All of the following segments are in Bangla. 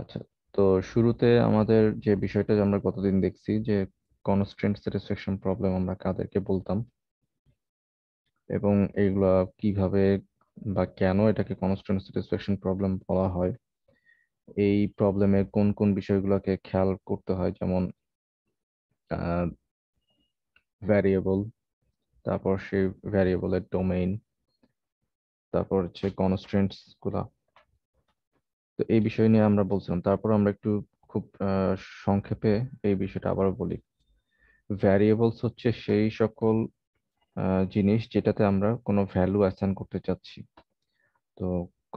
আচ্ছা, তো শুরুতে আমাদের যে বিষয়টা যে আমরা গতদিন দেখছি যে কনস্ট্রেন্ট স্যাটিসফ্যাকশন প্রবলেম আমরা কাদেরকে বলতাম এবং এইগুলা কিভাবে বা কেন এটাকে কনস্ট্রেন্ট স্যাটিসফ্যাকশন প্রবলেম বলা হয়, এই প্রবলেমে কোন কোন বিষয়গুলোকে খেয়াল করতে হয়, যেমন ভ্যারিয়েবল, তারপর সেই ভ্যারিয়েবলের ডোমেইন, তারপর হচ্ছে কনস্ট্রেন্টস গুলা। তো এই বিষয় নিয়ে আমরা বলছিলাম, তারপর আমরা একটু খুব সংক্ষেপে এই বিষয়টা আবারও বলি। ভ্যারিয়েবলস হচ্ছে সেই সকল জিনিস যেটাতে আমরা কোনো ভ্যালু অ্যাসাইন করতে চাচ্ছি। তো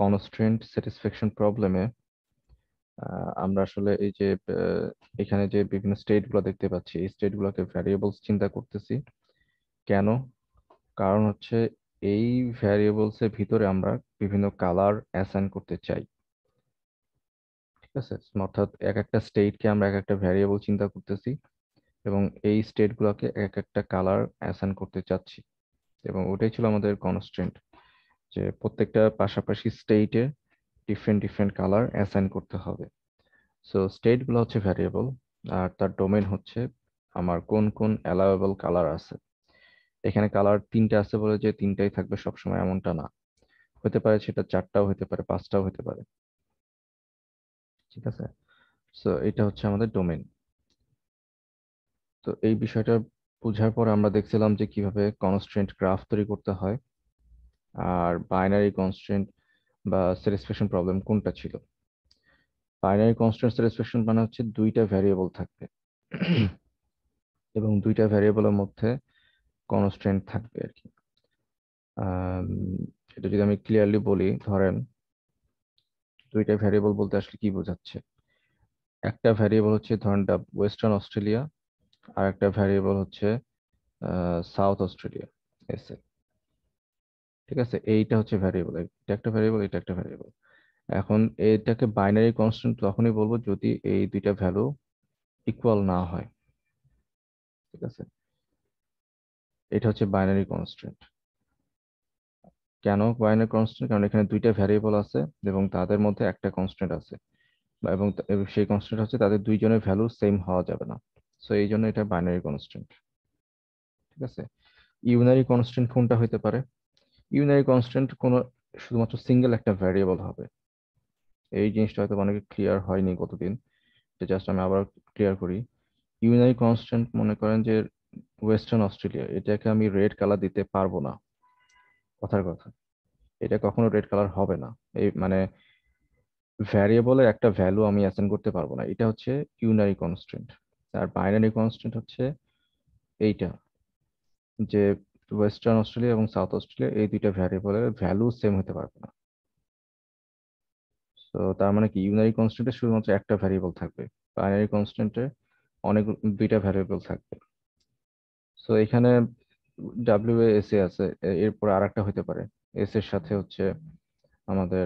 কনস্ট্রেন্ট স্যাটিসফ্যাকশন প্রবলেমে আমরা আসলে এই যে এখানে যে বিভিন্ন স্টেট গুলো দেখতে পাচ্ছি, এই স্টেট গুলোকে ভ্যারিয়েবলস চিন্তা করতেছি। কেন? কারণ হচ্ছে এই ভ্যারিয়েবলস এর ভিতরে আমরা বিভিন্ন কালার অ্যাসাইন করতে চাই। ঠিক আছে, অর্থাৎ এক একটা স্টেটকে আমরা এক একটা ভ্যারিয়েবল চিন্তা করতেছি এবং এই স্টেট গুলোকে এক একটা কালার অ্যাসাইন করতে চাচ্ছি, এবং ওটাই ছিল আমাদের কনস্ট্রেন্ট, যে প্রত্যেকটা পাশাপাশি স্টেটে ডিফারেন্ট ডিফারেন্ট কালার অ্যাসাইন করতে হবে। সো স্টেট গুলো হচ্ছে ভ্যারিয়েবল, আর তার ডোমেন হচ্ছে আমার কোন কোন অ্যালাউয়েবল কালার আছে। এখানে কালার তিনটা আছে বলে যে তিনটাই থাকবে সবসময় এমনটা না, হতে পারে সেটা চারটাও হতে পারে, পাঁচটাও হতে পারে। ঠিক আছে, সো এটা হচ্ছে আমাদের ডোমেন। তো এই বিষয়টা বোঝার পর আমরা দেখছিলাম যে কিভাবে কনস্ট্রেন্ট গ্রাফ তৈরি করতে হয়, আর বাইনারি কনস্ট্রেন্ট বা স্যাটিসফ্যাকশন প্রবলেম কোনটা ছিল। বাইনারি কনস্ট্যান্ট স্যাটিসফ্যাকশন মানে হচ্ছে দুইটা ভ্যারিয়েবল থাকবে এবং দুইটা ভ্যারিয়েবলের মধ্যে কনস্ট্যান্ট থাকবে আর কি। আম, এটা যদি আমি ক্লিয়ারলি বলি, ধরেন দুইটা ভ্যারিয়েবল বলতে আসলে কি বোঝাচ্ছে। একটা ভ্যারিয়েবল হচ্ছে ধরেন ওয়েস্টার্ন অস্ট্রেলিয়া, আর একটা ভ্যারিয়েবল হচ্ছে সাউথ অস্ট্রেলিয়া, এসএ। ঠিক আছে, এইটা হচ্ছে ভ্যারিয়েবল, এটা একটা ভ্যারিয়েবল, এটা একটা ভ্যারিয়েবল। এখন এটাকে বাইনারি কনস্ট্যান্ট তখনই বলবো যদি এই দুইটা ভ্যালু ইকুয়াল না হয়। ঠিক আছে, এটা হচ্ছে বাইনারি কনস্ট্যান্ট। কেন বাইনারি কনস্ট্যান্ট? কারণ এখানে দুইটা ভ্যারিয়েবল আছে এবং তাদের মধ্যে একটা কনস্ট্যান্ট আছে, এবং সেই কনস্ট্যান্ট হচ্ছে তাদের দুইজনের ভ্যালু সেম হওয়া যাবে না। সো এই জন্য এটা বাইনারি কনস্ট্যান্ট। ঠিক আছে, ইউনারি কনস্ট্যান্ট কোনটা হতে পারে? ইউনারি কনস্ট্যান্ট কোনো শুধুমাত্র সিঙ্গেল একটা ভ্যারিয়েবল হবে। এই জিনিসটা হয়তো অনেকে ক্লিয়ার হয়নি গতদিন, তো জাস্ট আমি আবার ক্লিয়ার করি। ইউনারি কনস্ট্যান্ট মনে করেন যে ওয়েস্টার্ন অস্ট্রেলিয়া, এটাকে আমি রেড কালার দিতে পারবো না, কথার কথা। এটা কখনো রেড কালার হবে না। এই মানে ভ্যারিয়েবলের একটা ভ্যালু আমি অ্যাসাইন করতে পারবো না, এটা হচ্ছে ইউনারি কনস্ট্যান্ট। আর বাইনারি কনস্ট্যান্ট হচ্ছে এইটা, যে ওয়েস্টার্ন অস্ট্রেলিয়া এবং সাউথ অস্ট্রেলিয়া এই দুইটা ভ্যারিয়েবলের ভ্যালু সেম হতে পারবে না। তো তার মানে কি ইউনারি কনস্ট্যান্টে শুধুমাত্র একটা ভ্যারিয়েবল থাকবে, বাইনারি কনস্ট্যান্টে অনেক দুইটা ভ্যারিয়েবল থাকবে। সো এখানে ডাব্লিউ এ এস এ আছে, এরপর আর একটা হতে পারে, এস এর সাথে হচ্ছে আমাদের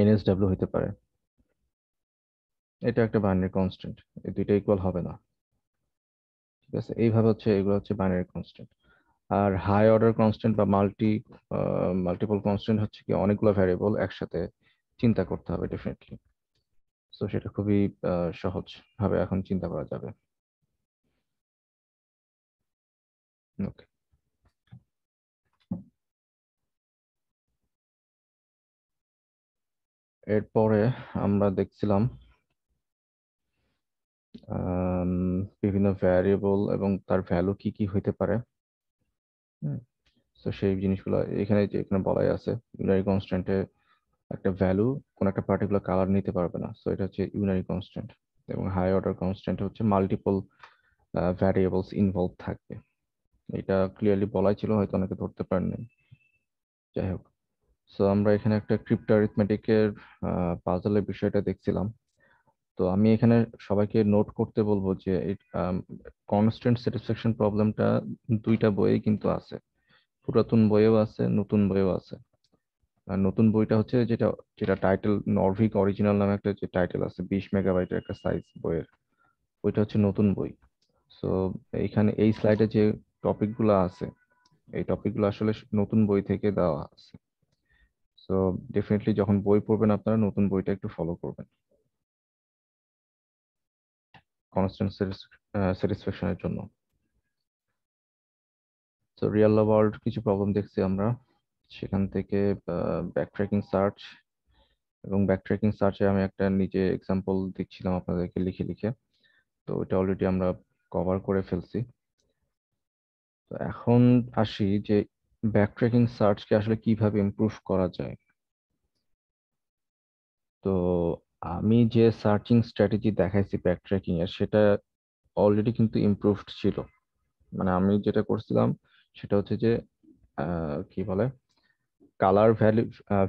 এন এস ডাব্লিউ হতে পারে। এটা একটা বাইনারি কনস্ট্যান্ট, এই দুইটা ইকুয়াল হবে না। ঠিক আছে, এইভাবে হচ্ছে এগুলো হচ্ছে বাইনারি কনস্ট্যান্ট। আর হাই অর্ডার কনস্ট্যান্ট বা মাল্টিপল কনস্ট্যান্ট হচ্ছে কি অনেকগুলো ভ্যারিয়েবল একসাথে চিন্তা করতে হবে ডেফিনেটলি। তো সেটা খুবই সহজ ভাবে এখন চিন্তা করা যাবে। ওকে, এরপরে আমরা দেখছিলাম আম, বিভিন্ন ভ্যারিয়েবল এবং তার ভ্যালু কি কি হইতে পারে। তো সেই জিনিসগুলো এখানে যে এখানে বলাই আছে, ইউনারি কনস্ট্যান্টে একটা ভ্যালু কোন একটা পার্টিকুলার কালার নিতে পারবে না, সো এটা হচ্ছে ইউনারি কনস্ট্যান্ট। এবং হাই অর্ডার কনস্ট্যান্ট হচ্ছে মাল্টিপল ভ্যারিয়েবলস ইনভলভ থাকবে। এটা ক্লিয়ারলি বলাই ছিল, হয়তো অনেকে ধরতে পারেননি। যাই হোক, সো আমরা এখানে একটা ক্রিপ্টো অ্যারিথমেটিকের পাজলের বিষয়টা দেখছিলাম। তো আমি এখানে সবাইকে নোট করতে বলবো যে কনস্ট্যান্ট স্যাটিসফ্যাকশন প্রবলেমটা দুইটা বইয়ে কিন্তু আছে, পুরাতন বইয়েও আছে, নতুন বইয়েও আছে। আর নতুন বইটা হচ্ছে যেটা যেটা টাইটেল নরভিক অরিজিনাল নামে একটা যে টাইটেল আছে, 20 মেগাবাইটের একটা সাইজ বইয়ের, ওইটা হচ্ছে নতুন বই। সো এইখানে এই স্লাইডে যে টপিকগুলো আছে, এই টপিকগুলো আসলে নতুন বই থেকে দেওয়া আছে। সো ডেফিনেটলি যখন বই পড়বেন আপনারা নতুন বইটা একটু ফলো করবেন কনস্ট্যান্ট স্যাটিসফ্যাকশনের জন্য। তো রিয়েল ওয়ার্ল্ড কিছু প্রবলেম দেখছি আমরা, সেখান থেকে ব্যাকট্র্যাকিং সার্চ, এবং ব্যাকট্র্যাকিং সার্চে আমি একটা নিজে এক্সাম্পল দিচ্ছিলাম আপনাদেরকে লিখে লিখে। তো এটা অলরেডি আমরা কভার করে ফেলছি। তো এখন আসি যে ব্যাকট্র্যাকিং সার্চকে আসলে কিভাবে ইমপ্রুভ করা যায়। তো আমি যে সার্চিং স্ট্র্যাটেজি দেখাইছি ব্যাকট্র্যাকিং এর, সেটা অলরেডি কিন্তু ইমপ্রুভড ছিল। মানে আমি যেটা করছিলাম সেটা হচ্ছে যে কি বলে, কালার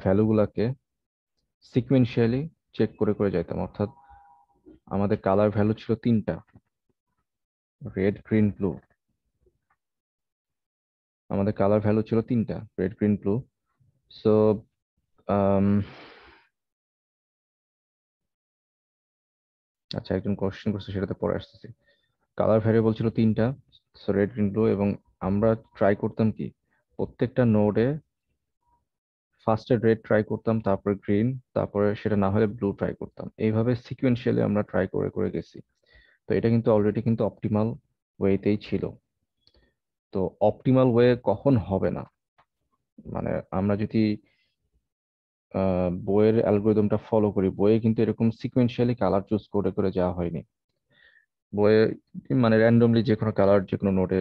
ভ্যালুগুলাকে সিকুয়েন্সিয়ালি চেক করে করে যাইতাম। অর্থাৎ আমাদের কালার ভ্যালু ছিল তিনটা, রেড গ্রিন ব্লু। আমাদের কালার ভ্যালু ছিল তিনটা, রেড গ্রিন ব্লু। সো আচ্ছা, একজন কোশ্চেন করছে, সেটাতে পরে আসতেছি। কালার ভ্যারিয়েবল ছিল তিনটা, সো রেড গ্রিন ব্লু। এবং আমরা ট্রাই করতাম কি, প্রত্যেকটা নোডে ফার্স্টে রেড ট্রাই করতাম, তারপরে গ্রিন, তারপরে সেটা না হলে ব্লু ট্রাই করতাম। এইভাবে সিকুয়েন্সিয়ালি আমরা ট্রাই করে করে গেছি। তো এটা কিন্তু অলরেডি কিন্তু অপটিমাল ওয়েতেই ছিল। তো অপটিমাল ওয়ে কখন হবে না, মানে আমরা যদি বইয়ের অ্যালগোরিদমটা ফলো করি, বইয়ে কিন্তু এরকম সিকুয়েন্সিয়ালি কালার চুজ করে করে যাওয়া হয়নি। বইয়ে মানে র্যান্ডমলি যে কোনো কালার যে কোনো নোটে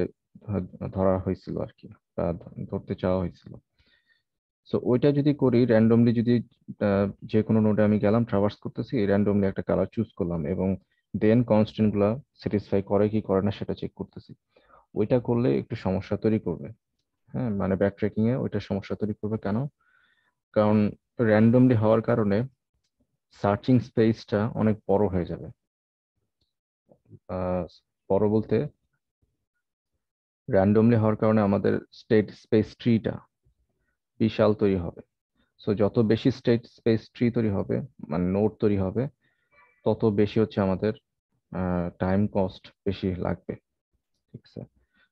ধরা হয়েছিল আর কি, বা ধরতে চাওয়া হয়েছিল। সো ওইটা যদি করি র্যান্ডমলি, যদি যে কোনো নোটে আমি গেলাম, ট্রাভার্স করতেছি, র্যান্ডমলি একটা কালার চুজ করলাম, এবং দেন কনস্ট্যান্ট গুলা স্যাটিসফাই করে কি করে না সেটা চেক করতেছি, ওইটা করলে একটু সমস্যা তৈরি করবে। হ্যাঁ, মানে ব্যাক ট্রেকিং এ ওইটা সমস্যা তৈরি করবে। কেন? কারণ র্যান্ডমলি হওয়ার কারণে সার্চিং স্পেসটা অনেক বড় হয়ে যাবে। আহ, বড় বলতে, র্যান্ডমলি হওয়ার কারণে আমাদের স্টেট স্পেস ট্রিটা বিশাল তৈরি হবে। সো যত বেশি স্টেট স্পেস ট্রি তৈরি হবে, মানে নোড তৈরি হবে, তত বেশি হচ্ছে আমাদের টাইম কস্ট বেশি লাগবে। ঠিক আছে।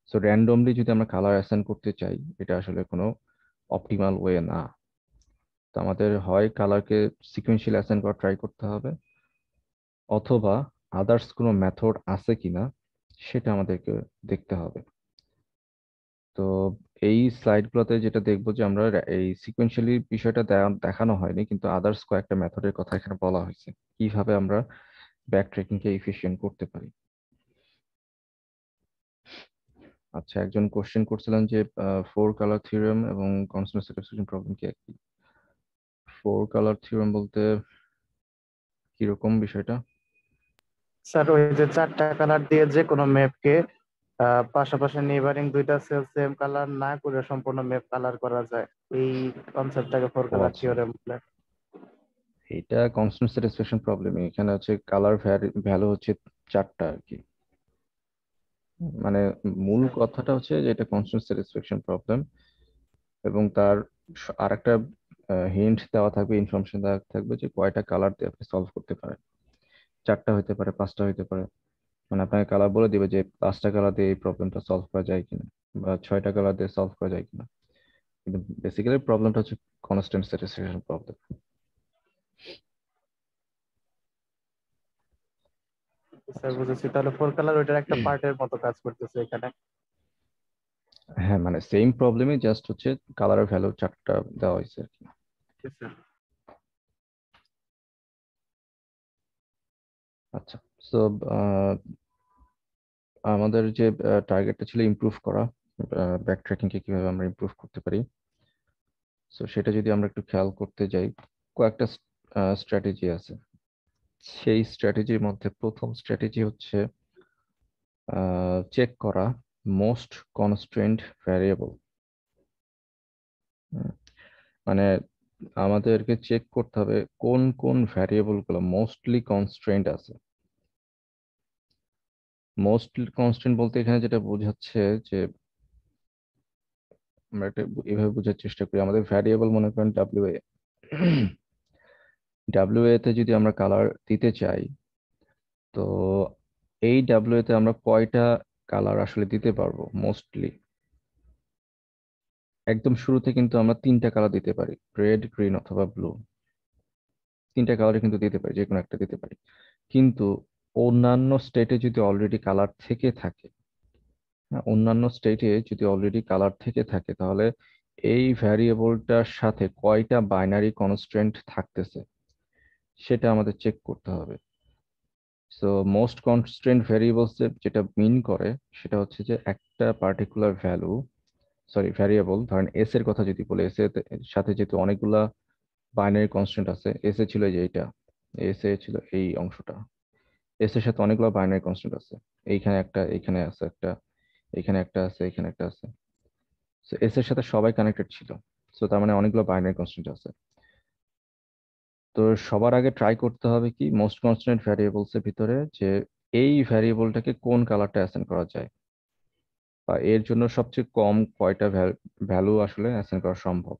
সো র্যান্ডমলি যদি আমরা কালার অ্যাসাইন করতে চাই, এটা আসলে কোনো অপটিমাল ওয়ে না। তো আমাদের হয় কালারকে সিকুয়েন্সিয়াল অ্যাসাইন করা ট্রাই করতে হবে, অথবা আদার্স কোনো মেথড আছে কিনা সেটা আমাদেরকে দেখতে হবে। তো এই স্লাইডগুলোতে যেটা দেখবো যে আমরা এই সিকোয়েন্সিয়ালি বিষয়টা দেখানো হয়নি, কিন্তু আদার্স কয়েকটা মেথডের কথা এখানে বলা হয়েছে, কিভাবে আমরা ব্যাক ট্রেকিংকে ইফিশিয়েন্ট করতে পারি। আচ্ছা, একজন কোশ্চেন করছিলেন যে ফোর কালার থিওরেম এবং কনস্ট্যান্ট স্যাটিসফ্যাকশন প্রবলেম কি একই? ফোর কালার থিওরেম বলতে কিরকম বিষয়টা? স্যার, ওই যে চারটা কালার দিয়ে যে কোনো ম্যাপকে পাশাপাশি নেইবারিং দুইটা সেল সেম কালার না করে সম্পূর্ণ ম্যাপ কালার করা যায়, এই কনসেপ্টটাকে ফোর ও কালার আচ্ছা, থিওরেম বলে। এটা কনস্ট্যান্ট স্যাটিসফ্যাকশন প্রবলেম। এখানে হচ্ছে কালার ভ্যালু হচ্ছে চারটা আর কি। মানে মূল স্যার, কথাটা হচ্ছে যে এটা কনস্ট্যান্ট স্যাটিসফ্যাকশন প্রবলেম, এবং তার আরেকটা হিন্ট দেওয়া থাকবে, ইনফরমেশন দেওয়া থাকবে যে কয়টা কালার দিয়ে আপনি সলভ করতে পারেন। চারটা হইতে পারে, পাঁচটা হইতে পারে। মানে আপনাকে কালার বলে দিবে যে পাঁচটা কালার দিয়ে এই প্রবলেমটা সলভ করা যায় কিনা, বা ছয়টা কালার দিয়ে সলভ করা যায় কিনা। কিন্তু বেসিক্যালি প্রবলেমটা হচ্ছে কনস্ট্যান্ট স্যাটিসফ্যাকশন প্রবলেম। স্যার আচ্ছা। বুঝেছি, তাহলে ফোর কালার ওইটার একটা পার্টের মতো কাজ করতেছে এখানে। হ্যাঁ, মানে সেম প্রবলেমই, জাস্ট হচ্ছে কালারের ভ্যালু চারটা দেওয়া হয়েছে আর কি। Yes, sir. আচ্ছা। সো আমাদের যে টার্গেটটা ছিল ইমপ্রুভ করা, ব্যাক ট্র্যাকিংকে কিভাবে আমরা ইমপ্রুভ করতে পারি, সো সেটা যদি আমরা একটু খেয়াল করতে যাই, কয়েকটা স্ট্র্যাটেজি আছে। সেই স্ট্র্যাটেজির মধ্যে প্রথম স্ট্র্যাটেজি হচ্ছে চেক করা মোস্ট কনস্ট্রেন্ট ভ্যারিয়েবল। মানে আমাদেরকে চেক করতে হবে কোন কোন ভ্যারিয়েবল গুলো মোস্টলি কনস্ট্রেন্ট আছে। মোস্টলি কনস্ট্রেন্ট বলতে এখানে যেটা বোঝাচ্ছে যে, আমরা এটা এভাবে বোঝার চেষ্টা করি, আমাদের ভ্যারিয়েবল মনে করেন ডাব্লিউ এ। ডাব্লিউ এ তে যদি আমরা কালার দিতে চাই, তো এই ডাব্লিউ এ তে আমরা কয়টা কালার আসলে দিতে পারবো মোস্টলি। একদম শুরুতে কিন্তু আমরা তিনটা কালার দিতে পারি, রেড, গ্রিন অথবা ব্লু। তিনটা কালারে কিন্তু দিতে পারি, যে কোনো একটা দিতে পারি। কিন্তু অন্যান্য স্টেটে যদি অলরেডি কালার থেকে থাকে, হ্যাঁ, অন্যান্য স্টেটে যদি অলরেডি কালার থেকে থাকে, তাহলে এই ভ্যারিয়েবলটার সাথে কয়টা বাইনারি কনস্ট্রেন্ট থাকতেছে সেটা আমাদের চেক করতে হবে। সো মোস্ট কনস্ট্রেন্ট ভ্যারিয়েবলস যেটা মিন করে সেটা হচ্ছে যে একটা পার্টিকুলার ভ্যালু, সরি ভ্যারিয়েবল, ধরেন এস এর কথা যদি বলি, এস এর সাথে যেহেতু অনেকগুলা বাইনারি কনস্ট্যান্ট আছে, এস এ ছিল যে এইটা, এস এ ছিল এই অংশটা, এস এর সাথে অনেকগুলো বাইনারি কনস্ট্যান্ট আছে, এইখানে একটা, এইখানে আছে একটা, এইখানে একটা আছে, এইখানে একটা আছে। সো এস এর সাথে সবাই কানেক্টেড ছিল। সো তার মানে অনেকগুলো বাইনারি কনস্ট্যান্ট আছে। তো সবার আগে ট্রাই করতে হবে কি, মোস্ট কনস্ট্যান্ট ভ্যারিয়েবলস এর ভিতরে যে এই ভ্যারিয়েবলটাকে কোন কালারটা অ্যাসাইন করা যায়, বা এর জন্য সবচেয়ে কম কয়টা ভ্যালু আসলে অ্যাসাইন করা সম্ভব।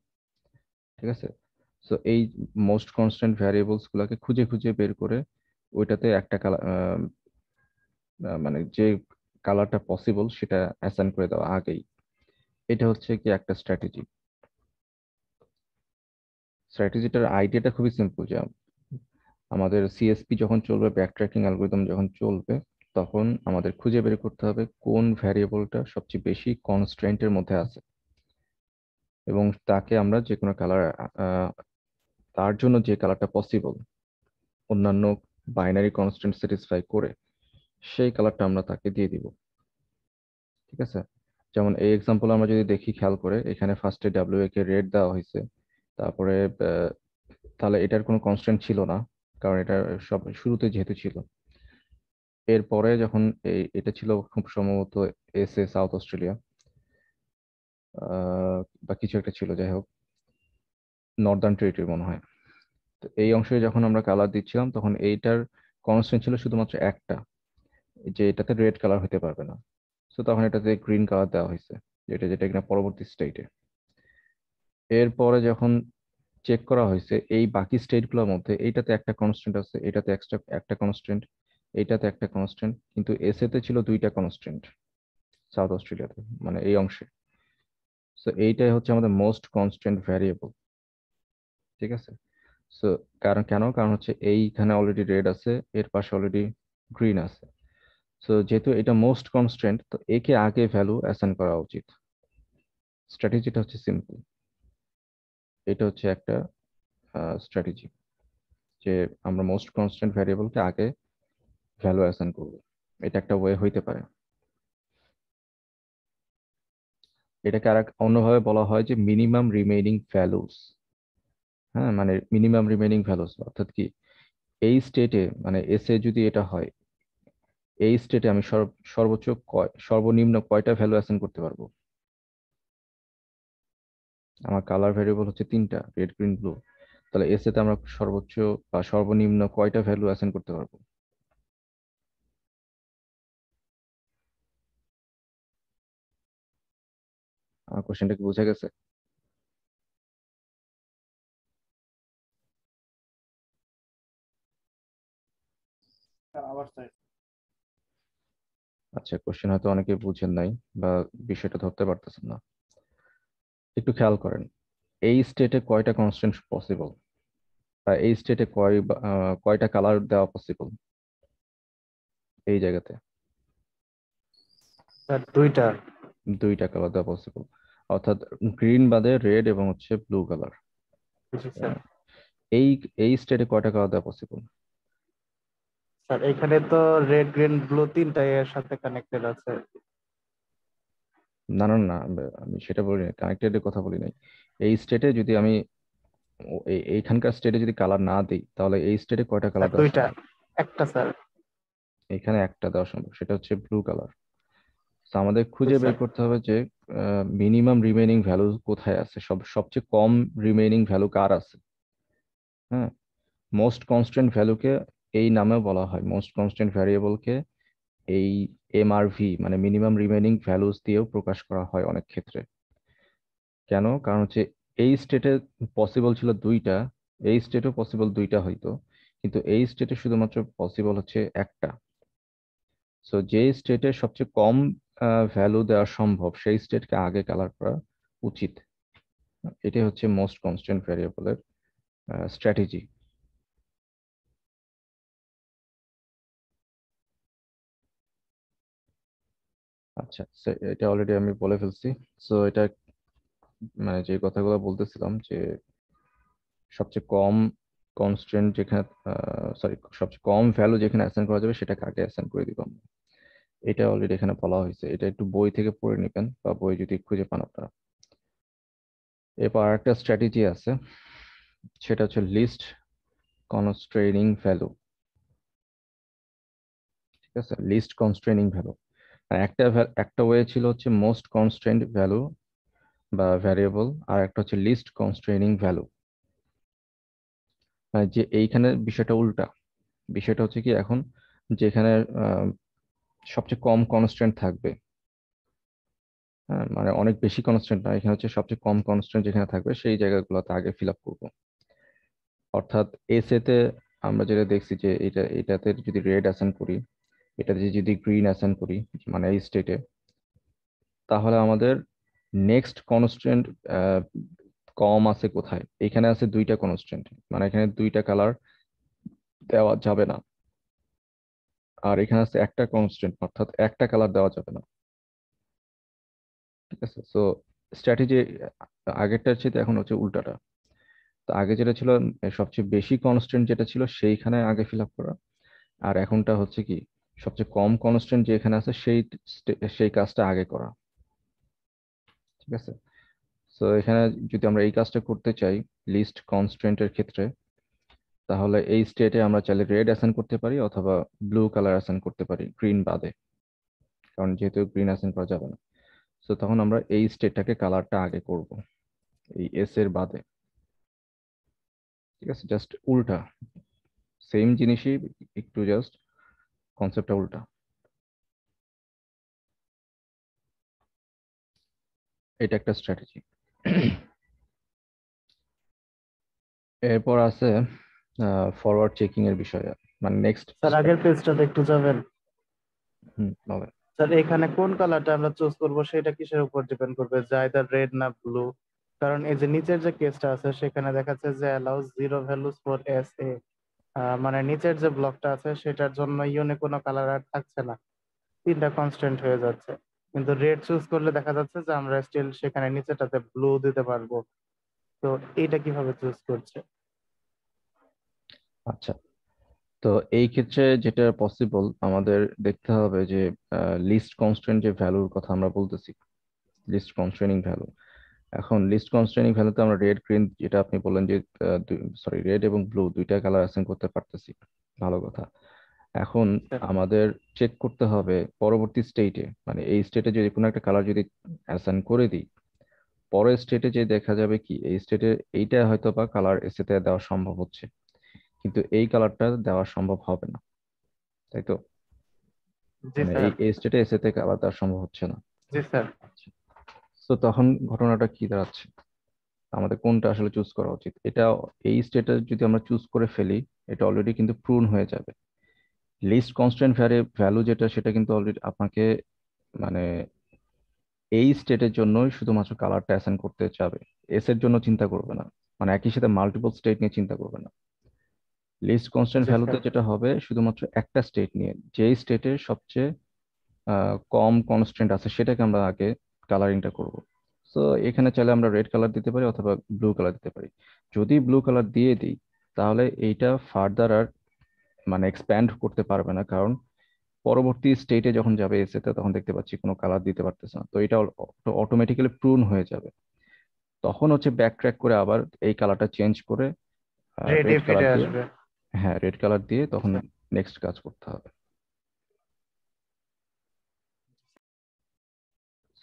ঠিক আছে। সো এই মোস্ট কনস্ট্যান্ট ভ্যারিয়েবলস গুলোকে খুঁজে খুঁজে বের করে ওইটাতে একটা কালার, মানে যে কালারটা পসিবল সেটা অ্যাসাইন করে দেওয়া আগেই, এটা হচ্ছে কি একটা স্ট্র্যাটেজি। স্ট্র্যাটেজিটার আইডিয়াটা খুবই সিম্পল, যে আমাদের সিএসপি যখন চলবে, ব্যাকট্র্যাকিং অ্যালগরিদম যখন চলবে, তখন আমাদের খুঁজে বের করতে হবে কোন ভ্যারিয়েবলটা সবচেয়ে বেশি কনস্ট্রেন্টের মধ্যে আছে, এবং তাকে আমরা যে কোনো কালার, তার জন্য যে কালারটা পসিবল অন্যান্য বাইনারি কনস্ট্যান্ট স্যাটিসফাই করে, সেই কালারটা আমরা তাকে দিয়ে দিব। ঠিক আছে। যেমন এই এক্সাম্পল আমরা যদি দেখি খেয়াল করে, এখানে ফার্স্টে ডাব্লিউ এ কে রেড দেওয়া হয়েছে, তারপরে তাহলে এটার কোনো কনস্ট্যান্ট ছিল না, কারণ এটা সব শুরুতে যেহেতু ছিল। এরপরে যখন এটা ছিল খুব সম্ভবত এস এ সাউথ অস্ট্রেলিয়া, বা কিছু একটা ছিল, যাই হোক নর্দার্ন টেরিটরি মনে হয়। তো এই অংশে যখন আমরা কালার দিচ্ছিলাম, তখন এইটার কনস্ট্যান্ট ছিল শুধুমাত্র একটা, যে এটাতে রেড কালার হতে পারবে না। তো তখন এটাতে গ্রিন কালার দেওয়া হয়েছে, যেটা যেটা কিনা পরবর্তী স্টেটে। এরপরে যখন চেক করা হয়েছে এই বাকি স্টেটগুলোর মধ্যে, এইটাতে একটা কনস্ট্যান্ট আছে, এটাতে এক্সট্রা একটা কনস্ট্যান্ট, এইটাতে একটা কনস্ট্যান্ট, কিন্তু এসএতে ছিল দুইটা কনস্ট্যান্ট সাউথ অস্ট্রেলিয়াতে, মানে এই অংশে। সো এইটাই হচ্ছে আমাদের মোস্ট কনস্ট্যান্ট ভ্যারিয়েবল। ঠিক আছে। সো কারণ হচ্ছে এইখানে অলরেডি রেড আছে, এর পাশে অলরেডি গ্রিন আছে। সো যেহেতু এটা মোস্ট কনস্ট্যান্ট, তো একে আগে ভ্যালু অ্যাসাইন করা উচিত। স্ট্র্যাটেজিটা হচ্ছে সিম্পল, এটা হচ্ছে একটা স্ট্র্যাটেজি, যে আমরা মোস্ট কনস্ট্যান্ট ভ্যারিয়েবলকে আগে ভ্যালু অ্যাসাইন করব। এটা একটা ওয়ে হইতে পারে। এটাকে আর অন্যভাবে বলা হয় যে মিনিমাম রিমেইনিং ভ্যালুস। হ্যাঁ, মানে মিনিমাম রিমেইনিং ভ্যালুস অর্থাৎ কি, এই স্টেটে মানে এস এ যদি এটা হয়, এই স্টেটে আমি সর্বোচ্চ সর্বনিম্ন কয়টা ভ্যালু অ্যাসাইন করতে পারবো। আমার কালার ভ্যারিয়েবল হচ্ছে তিনটা, রেড, গ্রিন, ব্লু। তাহলে এস এতে আমরা সর্বোচ্চ বা সর্বনিম্ন কয়টা ভ্যালু অ্যাসাইন করতে পারবো। আমার কোশ্চেনটা কি বোঝা গেছে? আচ্ছা, কোশ্চেন হয়তো অনেকে বুঝেন নাই বা বিষয়টা ধরতে পারতেছেন না। একটু খেয়াল করেন, এই স্টেটে কয়টা কনস্ট্যান্ট পসিবল, বা এই স্টেটে কয়টা কালার দেওয়া পসিবল এই জায়গাতে। স্যার দুইটা। দুইটা কালার দেওয়া পসিবল, অর্থাৎ গ্রিন বাদে রেড এবং হচ্ছে ব্লু কালার। জি স্যার। এই এই স্টেটে কয়টা কালার দেওয়া পসিবল? স্যার এখানে তো রেড গ্রিন ব্লু তিনটাই এর সাথে কানেক্টেড আছে। না না না, আমি সেটা বলি নাই, কানেক্টেড এর কথা বলি নাই। এই স্টেটে যদি আমি এইখানকার স্টেটে যদি কালার না দিই, তাহলে এই স্টেটে কয়টা স্যার কালার দেওয়া দুইটা। সম্ভব? একটা স্যার। এখানে একটা দেওয়া সম্ভব, সেটা হচ্ছে ব্লু কালার। তো আমাদের জি খুঁজে বের স্যার। করতে হবে যে মিনিমাম রিমেইনিং ভ্যালু কোথায় আছে, সবচেয়ে কম রিমেইনিং ভ্যালু কার আছে। হ্যাঁ, মোস্ট কনস্ট্যান্ট ভ্যালুকে এই নামেও বলা হয়, মোস্ট কনস্ট্যান্ট ভ্যারিয়েবলকে এই এমআরভি মানে মিনিমাম রিমেইনিং ভ্যালুস দিয়েও প্রকাশ করা হয় অনেক ক্ষেত্রে। কেন? কারণ হচ্ছে এই স্টেটে পসিবল ছিল দুইটা, এই স্টেটেও পসিবল দুইটা হইতো, কিন্তু এই স্টেটে শুধুমাত্র পসিবল হচ্ছে একটা। সো যে স্টেটে সবচেয়ে কম ভ্যালু দেওয়া সম্ভব, সেই স্টেটকে আগে কালার করা উচিত। এটাই হচ্ছে মোস্ট কনস্ট্যান্ট ভ্যারিয়েবলের স্ট্র্যাটেজি। আচ্ছা, এটা অলরেডি আমি বলে ফেলছি। সো এটা মানে যে কথাগুলো বলতেছিলাম যে সবচেয়ে কম কনস্ট্যান্ট যেখানে, সরি, সবচেয়ে কম ভ্যালু যেখানে অ্যাসাইন করা যাবে সেটাকে আগে অ্যাসাইন করে দিব আমরা। এটা অলরেডি এখানে বলা হয়েছে, এটা একটু বই থেকে পড়ে নেবেন বা বই যদি খুঁজে পান আপনারা। এরপর আরেকটা স্ট্র্যাটেজি আছে, সেটা হচ্ছে লিস্ট কনস্ট্রেইনিং ভ্যালু। ঠিক আছে, লিস্ট কনস্ট্রেইনিং ভ্যালু। আর একটা ওয়ে ছিল হচ্ছে মোস্ট কনস্ট্রেন্ট ভ্যালু বা ভ্যারিয়েবল, আর একটা হচ্ছে লিস্ট কনস্ট্রেইনিং ভ্যালু। মানে যে এইখানে বিষয়টা উল্টা। বিষয়টা হচ্ছে কি, এখন যেখানে আহ, সবচেয়ে কম কনস্ট্রেন্ট থাকবে, হ্যাঁ, মানে অনেক বেশি কনস্ট্রেন্ট না, এখানে হচ্ছে সবচেয়ে কম কনস্ট্রেন্ট যেখানে থাকবে সেই জায়গাগুলোতে আগে ফিল আপ করবো। অর্থাৎ এসেতে আমরা যেটা দেখছি যে এটাতে যদি রেড অ্যাসাইন করি, এটাতে যদি গ্রিন অ্যাসাইন করি, মানে এই স্টেটে, তাহলে আমাদের নেক্সট কনস্ট্রেন্ট কম আছে কোথায়? এখানে আছে দুইটা কনস্ট্রেন্ট, মানে এখানে দুইটা কালার দেওয়া যাবে না। আর এখানে আছে একটা কনস্ট্রেন্ট, অর্থাৎ একটা কালার দেওয়া যাবে না। ঠিক আছে, সো স্ট্র্যাটেজি আগেরটার চেয়ে এখন হচ্ছে উল্টাটা। তো আগে যেটা ছিল, সবচেয়ে বেশি কনস্ট্রেন্ট যেটা ছিল সেইখানে আগে ফিল আপ করা। আর এখনটা হচ্ছে কি, সবচেয়ে কম কনস্ট্রেন্ট যেখানে আছে সেই কাজটা আগে করা। ঠিক আছে, তো এখানে যদি আমরা এই কাজটা করতে চাই লিস্ট কনস্ট্রেন্টের ক্ষেত্রে, তাহলে এই স্টেটে আমরা চাইলে রেড অ্যাসাইন করতে পারি অথবা ব্লু কালার অ্যাসাইন করতে পারি, গ্রিন বাদে, কারণ যেহেতু গ্রিন অ্যাসাইন করা যাবে না। তো তখন আমরা এই স্টেটটাকে কালারটা আগে করব, এই এস এর বাদে। ঠিক আছে, জাস্ট উল্টা, সেম জিনিসই, একটু জাস্ট কনসেপ্টটা উল্টা। এটা একটা স্ট্র্যাটেজি। এরপর আছে ফরওয়ার্ড চেকিং এর বিষয়ে, মানে নেক্সট স্যার স্টেপ। আগের পেজটাতে একটু যাবেন। হুম, বলেন। স্যার এখানে কোন কালারটা আমরা চুজ করব সেটা কিসের উপর ডিপেন্ড করবে, যে আইদার রেড না ব্লু? কারণ এই যে নিচের যে কেসটা আছে সেখানে দেখাচ্ছে যে allows zero values for S A, মানে নিচের যে ব্লকটা আছে সেটার জন্য ইউনে কোনো কালার আর থাকছে না, তিনটা কনস্ট্যান্ট হয়ে যাচ্ছে। কিন্তু রেড চুজ করলে দেখা যাচ্ছে যে আমরা স্টিল সেখানে নিচেটাতে ব্লু দিতে পারবো। তো এইটা কিভাবে চুজ করছে? আচ্ছা, তো এই ক্ষেত্রে যেটা পসিবল, আমাদের দেখতে হবে যে লিস্ট কনস্ট্রেন্ট যে ভ্যালুর কথা আমরা বলতেছি, লিস্ট কনস্ট্রেনিং ভ্যালু। এখন লিস্ট কনস্ট্রেনিং ভ্যালুতে আমরা রেড গ্রিন, যেটা আপনি বললেন যে সরি, রেড এবং ব্লু দুইটা কালার অ্যাসাইন করতে পারতেছি, ভালো কথা। এখন আমাদের চেক করতে হবে পরবর্তী স্টেটে, মানে এই স্টেটে যদি কোনো একটা কালার যদি অ্যাসাইন করে দিই, পরের স্টেটে যে দেখা যাবে কি এই স্টেটে এইটা হয়তো বা কালার এসেতে দেওয়া সম্ভব হচ্ছে, কিন্তু এই কালারটা দেওয়া সম্ভব হবে না, তাই তো? জি মানে স্যার। এই স্টেটে এসেতে কালার দেওয়া সম্ভব হচ্ছে না। জি স্যার। তো তখন ঘটনাটা কি দাঁড়াচ্ছে, আমাদের কোনটা আসলে চুজ করা উচিত? এটা এই স্টেটে যদি আমরা চুজ করে ফেলি, এটা অলরেডি কিন্তু প্রুন হয়ে যাবে। লিস্ট কনস্ট্যান্ট ভ্যালু যেটা, সেটা কিন্তু অলরেডি আপনাকে মানে এই স্টেটের জন্যই শুধুমাত্র কালারটা অ্যাসাইন করতে চাবে, এস এর জন্য চিন্তা করবে না, মানে একই সাথে মাল্টিপল স্টেট নিয়ে চিন্তা করবে না। লিস্ট কনস্ট্যান্ট জি ভ্যালুতে স্যার। যেটা হবে শুধুমাত্র একটা স্টেট নিয়ে, যেই স্টেটের সবচেয়ে কম কনস্ট্যান্ট আছে সেটাকে আমরা আগে কালারিংটা করব। সো এখানে চাইলে আমরা রেড কালার দিতে পারি অথবা ব্লু কালার দিতে পারি। যদি ব্লু কালার দিয়ে দিই, তাহলে এইটা ফার্দার আর মানে এক্সপ্যান্ড করতে পারবে না, কারণ পরবর্তী স্টেটে যখন যাবে এসেতে তখন দেখতে পাচ্ছি কোনো কালার দিতে পারতেছে না, তো এটা অটোমেটিক্যালি প্রুন হয়ে যাবে। তখন হচ্ছে ব্যাক ট্র্যাক করে আবার এই কালারটা চেঞ্জ করে রেডি রেড কালার ফিরে দিয়ে, আসবে। হ্যাঁ, রেড কালার দিয়ে তখন আচ্ছা। নেক্সট কাজ করতে হবে।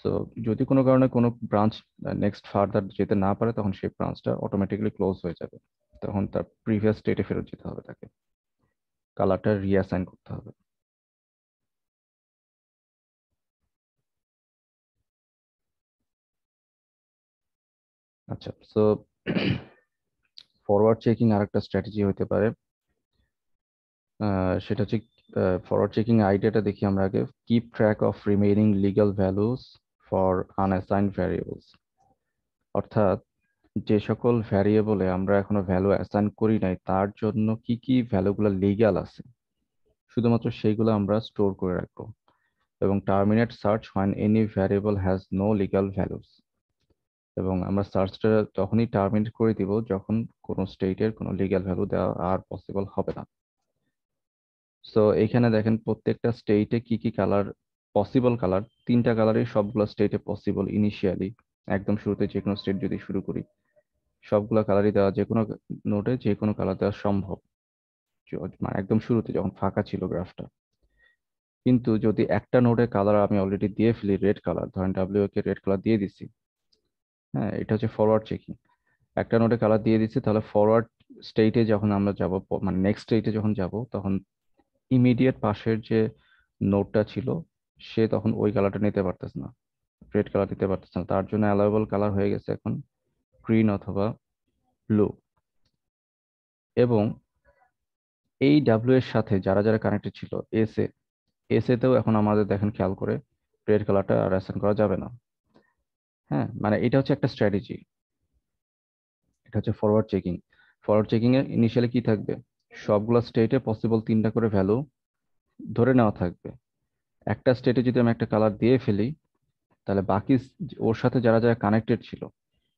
সো যদি কোনো কারণে কোনো ব্রাঞ্চ নেক্সট ফার্দার যেতে না পারে, তখন সেই ব্রাঞ্চটা অটোমেটিক্যালি ক্লোজ হয়ে যাবে। তখন তার প্রিভিয়াস স্টেটে ফেরত যেতে হবে, তাকে কালারটা রিঅ্যাসাইন করতে হবে। আচ্ছা, সো ফরওয়ার্ড চেকিং আরেকটা স্ট্র্যাটেজি হতে পারে। সেটা হচ্ছে ফরওয়ার্ড চেকিং আইডিয়াটা দেখি আমরা আগে। Keep track of remaining legal values for unassigned variables. অর্থাৎ যে সকল ভ্যারিয়েবলে আমরা এখনো ভ্যালু অ্যাসাইন করি নাই তার জন্য কি কি ভ্যালুগুলো লিগ্যাল আছে শুধুমাত্র সেইগুলো আমরা স্টোর করে রাখবো। এবং terminate search when any variable has no legal values. এবং আমরা সার্চটা তখনই টার্মিনেট করে দিব যখন কোনো স্টেটের কোনো লিগ্যাল ভ্যালু দেওয়া আর পসিবল হবে না। সো এখানে দেখেন প্রত্যেকটা স্টেটে কি কি কালার পসিবল, কালার তিনটা কালারই সবগুলো স্টেটে পসিবল ইনিশিয়ালি। একদম শুরুতে যে কোনো স্টেট যদি শুরু করি, সবগুলো কালারই দেওয়া, যে কোনো নোটে যে কোনো কালার দেওয়া সম্ভব, মানে একদম শুরুতে যখন ফাঁকা ছিল গ্রাফটা। কিন্তু যদি একটা নোডে কালার আমি অলরেডি দিয়ে ফেলি রেড কালার, ধরেন ডাব্লিউ কে রেড কালার দিয়ে দিছি, হ্যাঁ এটা হচ্ছে ফরওয়ার্ড চেকিং। একটা নোডে কালার দিয়ে দিচ্ছি, তাহলে ফরওয়ার্ড স্টেটে যখন আমরা যাব, মানে নেক্সট স্টেটে যখন যাব, তখন ইমিডিয়েট পাশের যে নোডটা ছিল সে তখন ওই কালারটা নিতে পারতেছে না, রেড কালার নিতে পারতেছে না। তার জন্য অ্যালাউয়েবল কালার হয়ে গেছে এখন গ্রিন অথবা ব্লু। এবং এই ডাব্লিউ এর সাথে যারা যারা কানেক্টেড ছিল এস এ, এস এতেও এখন আমাদের দেখেন খেয়াল করে রেড কালারটা আর অ্যাসাইন করা যাবে না। হ্যাঁ, মানে এটা হচ্ছে একটা স্ট্র্যাটেজি, এটা হচ্ছে ফরওয়ার্ড চেকিং। ফরওয়ার্ড চেকিং এ ইনিশিয়ালি কি থাকবে, সবগুলো স্টেটে পসিবল তিনটা করে ভ্যালু ধরে নেওয়া থাকবে। একটা স্টেটে যদি আমি একটা কালার দিয়ে ফেলি, তাহলে বাকি ওর সাথে যারা যারা কানেক্টেড ছিল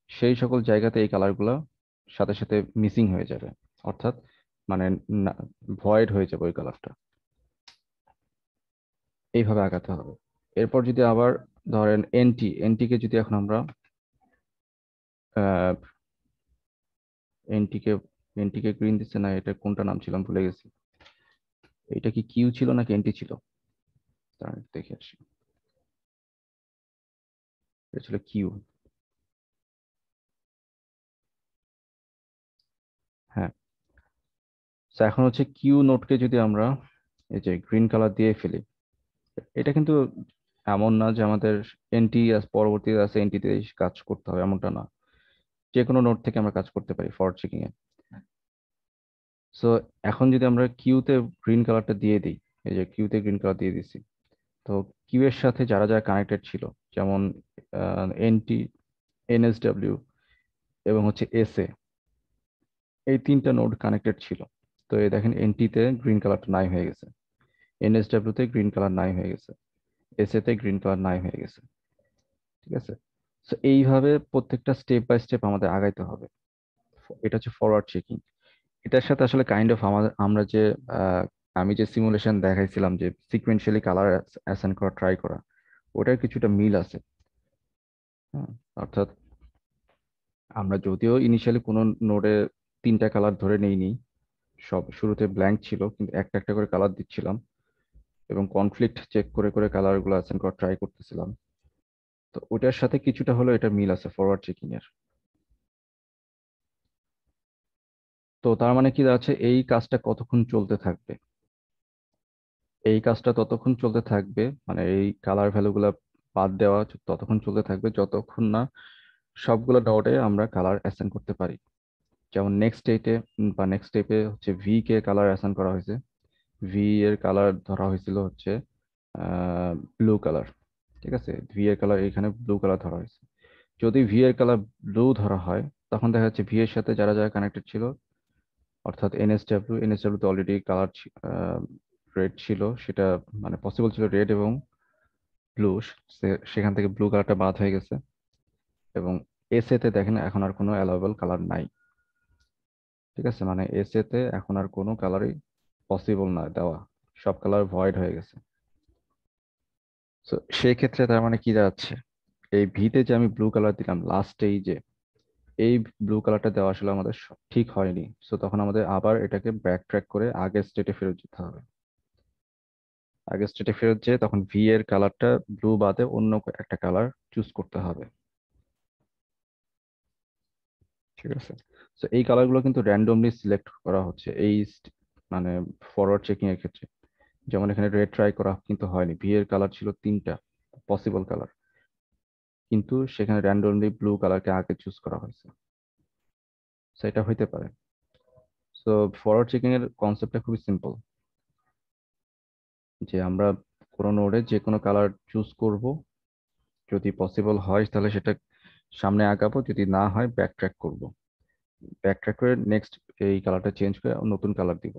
সেই সকল জায়গাতে এই কালারগুলো সাথে সাথে মিসিং হয়ে যাবে, অর্থাৎ মানে ভয়েড হয়ে যাবে ওই কালারটা। এইভাবে আগাতে হবে। এরপর যদি আবার ধরেন এনটি, এনটি কে যদি এখন আমরা এনটি কে, এনটি কে গ্রিন দিচ্ছে না, এটা কোনটা নাম ছিল আমি ভুলে গেছি। এটা কি কিউ ছিল নাকি এনটি ছিল, দাঁড়ান একটু দেখে আসি। এটা ছিল কিউ। হ্যাঁ, তো এখন হচ্ছে কিউ নোটকে যদি আমরা এই যে গ্রিন কালার দিয়ে ফেলি, এটা কিন্তু এমন না যে আমাদের এনটি পরবর্তীতে আছে এনটিতে কাজ করতে হবে, এমনটা না। যে কোনো নোট থেকে আমরা কাজ করতে পারি ফরওয়ার্ড চেকিং এ। সো এখন যদি আমরা কিউতে গ্রিন কালারটা দিয়ে দিই, এই যে কিউতে গ্রিন কালার দিয়ে দিছি, তো কিউ এর সাথে যারা যারা কানেক্টেড ছিল, যেমন এনটি, এনএসডব্লিউ এবং হচ্ছে এসএ, এই তিনটা নোড কানেক্টেড ছিল। তো এই দেখেন এনটিতে গ্রিন কালারটা নাই হয়ে গেছে, এনএসডব্লিউ তে গ্রিন কালার নাই হয়ে গেছে, এসএ তে গ্রিন কালার নাই হয়ে গেছে। ঠিক আছে, তো এইভাবে প্রত্যেকটা স্টেপ বাই স্টেপ আমাদের আগাইতে হবে। এটা হচ্ছে ফরওয়ার্ড চেকিং। এটার সাথে আসলে কাইন্ড অফ আমাদের, আমরা যে আমি যে সিমুলেশন দেখাইছিলাম যে সিকোয়েন্সিয়ালি কালার অ্যাসাইন করা ট্রাই করা, ওটার কিছুটা মিল আছে। হ্যাঁ, অর্থাৎ আমরা যদিও ইনিশিয়ালি কোনো নোডে তিনটা কালার ধরে নেইনি, সব শুরুতে ব্ল্যাঙ্ক ছিল, কিন্তু একটা একটা করে কালার দিচ্ছিলাম এবং কনফ্লিক্ট চেক করে করে কালারগুলো অ্যাসাইন করা ট্রাই করতেছিলাম। তো ওটার সাথে কিছুটা হলো এটা মিল আছে ফরওয়ার্ড চেকিং এর। তো তার মানে কি আছে, এই কাজটা কতক্ষণ চলতে থাকবে, এই কাজটা ততক্ষণ চলতে থাকবে, মানে এই কালার ভ্যালুগুলা বাদ দেওয়া ততক্ষণ চলতে থাকবে যতক্ষণ না সবগুলো ডটে আমরা কালার অ্যাসাইন করতে পারি। যেমন নেক্সট স্টেটে বা নেক্সট স্টেপে হচ্ছে ভি কে কালার অ্যাসাইন করা হয়েছে, ভি এর কালার ধরা হয়েছিল হচ্ছে ব্লু কালার। ঠিক আছে, ভি এর কালার এখানে ব্লু কালার ধরা হয়েছে। যদি ভি এর কালার ব্লু ধরা হয়, তখন দেখা যাচ্ছে ভি এর সাথে যারা যারা কানেক্টেড ছিল, অর্থাৎ এনএসডব্লিউ, এনএসডব্লিউ তো অলরেডি কালার রেড ছিল, সেটা মানে পসিবল ছিল রেড এবং ব্লু, সেখান থেকে ব্লু কালারটা বাদ হয়ে গেছে। এবং এসএ তে দেখেন এখন আর কোনো অ্যালাউয়েবল কালার নাই। ঠিক আছে, মানে এসএ তে এখন আর কোনো কালারই পসিবল না দেওয়া, সব কালার ভয়েড হয়ে গেছে। তো সেই ক্ষেত্রে তার মানে কি দাঁড়াচ্ছে, এই ভিতে যে আমি ব্লু কালার দিলাম লাস্টেই, যে এই ব্লু কালারটা দেওয়া আসলে আমাদের ঠিক হয়নি। সো তখন আমাদের আবার এটাকে ব্যাক ট্র্যাক করে আগের স্টেটে ফেরত যেতে হবে। আগের স্টেটে ফেরত যেয়ে তখন ভি এর কালারটা ব্লু বাদে অন্য একটা কালার চুজ করতে হবে। ঠিক আছে, তো এই কালারগুলো কিন্তু র্যান্ডমলি সিলেক্ট করা হচ্ছে এই মানে ফরওয়ার্ড চেকিং এর ক্ষেত্রে। যেমন এখানে রেড ট্রাই করা কিন্তু হয়নি, ভি এর কালার ছিল তিনটা পসিবল কালার, কিন্তু সেখানে র্যান্ডমলি ব্লু কালারকে আগে চুজ করা হয়েছে। সেটা হইতে পারে। সো ফরওয়ার্ড চেকিং এর কনসেপ্টটা খুবই সিম্পল, যে আমরা কোনো নোডে যে কোনো কালার চুজ করব, যদি পসিবল হয় তাহলে সেটা সামনে আগাবো, যদি না হয় ব্যাক ট্র্যাক করবো, ব্যাক ট্র্যাক করে নেক্সট এই কালারটা চেঞ্জ করে নতুন কালার দিব।